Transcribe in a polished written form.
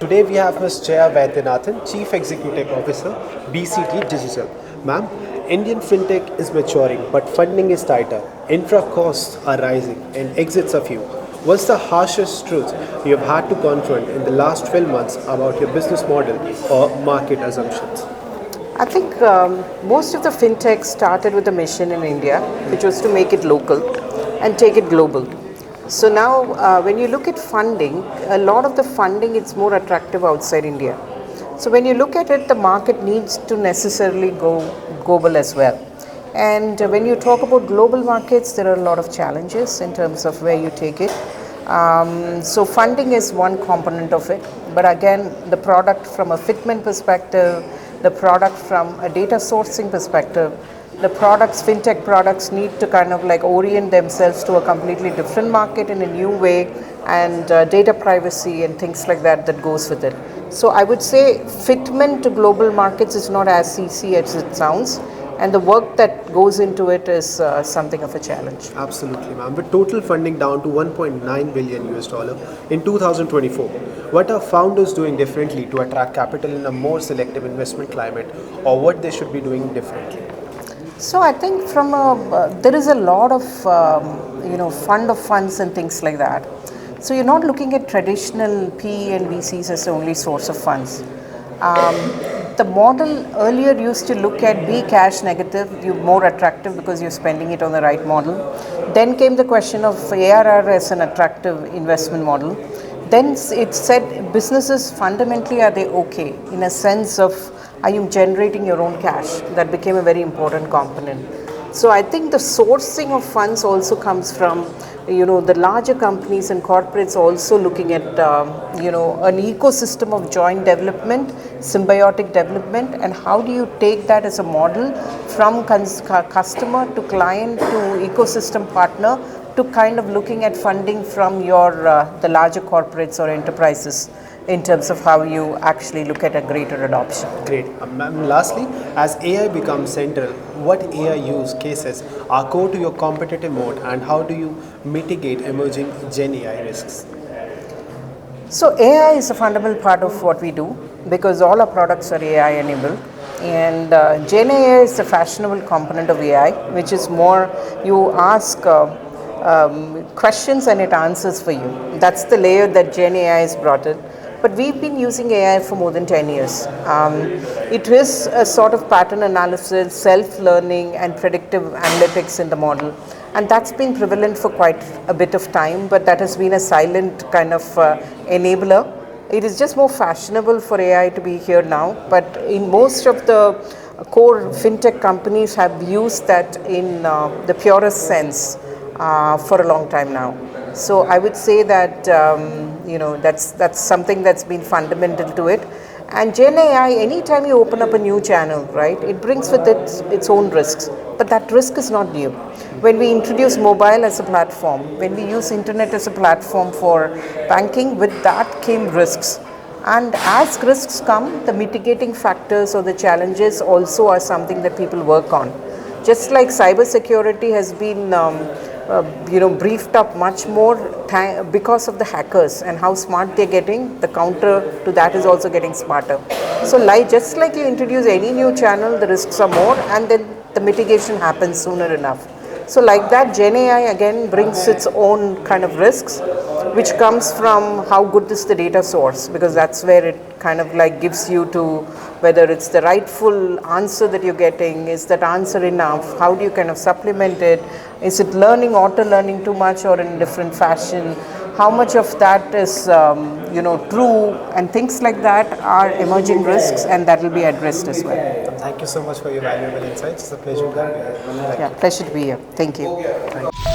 Today we have Ms. Jaya Vaidhyanathan, Chief Executive Officer, BCT Digital. Ma'am, Indian Fintech is maturing, but funding is tighter. Infra costs are rising and exits are few. What's the harshest truth you have had to confront in the last 12 months about your business model or market assumptions? I think most of the fintech started with a mission in India, which was to make it local and take it global. So now, when you look at funding, a lot of the funding is more attractive outside India. So when you look at it, the market needs to necessarily go global as well. And when you talk about global markets, there are a lot of challenges in terms of where you take it. So funding is one component of it, but again, the product from a fitment perspective, the product from a data sourcing perspective, the products, fintech products need to kind of like orient themselves to a completely different market in a new way, and data privacy and things like that goes with it. So I would say fitment to global markets is not as easy as it sounds, and the work that goes into it is something of a challenge. Absolutely, ma'am. With total funding down to 1.9 billion US dollar in 2024, what are founders doing differently to attract capital in a more selective investment climate, or what they should be doing differently? So I think there is a lot of fund of funds and things like that. So you're not looking at traditional PE and VCs as the only source of funds. The model earlier used to look at be cash negative, you're more attractive because you're spending it on the right model. Then came the question of ARR as an attractive investment model. Then it said businesses fundamentally, are they okay in a sense of, are you generating your own cash? That became a very important component. So I think the sourcing of funds also comes from the larger companies and corporates also looking at an ecosystem of joint development, symbiotic development, and how do you take that as a model from customer to client to ecosystem partner to kind of looking at funding from the larger corporates or enterprises in terms of how you actually look at a greater adoption. Great. Ma'am, lastly, as AI becomes central, what AI use cases are core to your competitive mode, and how do you mitigate emerging Gen AI risks? So AI is a fundamental part of what we do because all our products are AI enabled. And Gen AI is the fashionable component of AI, which is more you ask questions and it answers for you. That's the layer that Gen AI has brought in. But we've been using AI for more than 10 years. It is a sort of pattern analysis, self-learning, and predictive analytics in the model. And that's been prevalent for quite a bit of time, but that has been a silent kind of enabler. It is just more fashionable for AI to be here now, but in most of the core fintech companies have used that in the purest sense for a long time now. So I would say that that's something that's been fundamental to it. And Gen AI, anytime you open up a new channel, right, it brings with it its own risks. But that risk is not new. When we introduce mobile as a platform, when we use internet as a platform for banking, with that came risks. And as risks come, the mitigating factors or the challenges also are something that people work on. Just like cybersecurity has been briefed up much more because of the hackers and how smart they're getting, the counter to that is also getting smarter. So just like you introduce any new channel, the risks are more and then the mitigation happens sooner enough. So like that, Gen AI again brings its own kind of risks, which comes from how good is the data source, because that's where it kind of like gives you to whether it's the rightful answer that you're getting, is that answer enough, how do you kind of supplement it, is it learning, auto-learning too much or in a different fashion, how much of that is true, and things like that are emerging risks, and that will be addressed as well. Thank you so much for your valuable insights. It's a pleasure to have you here. Yeah, pleasure to be here. Thank you. Thank you.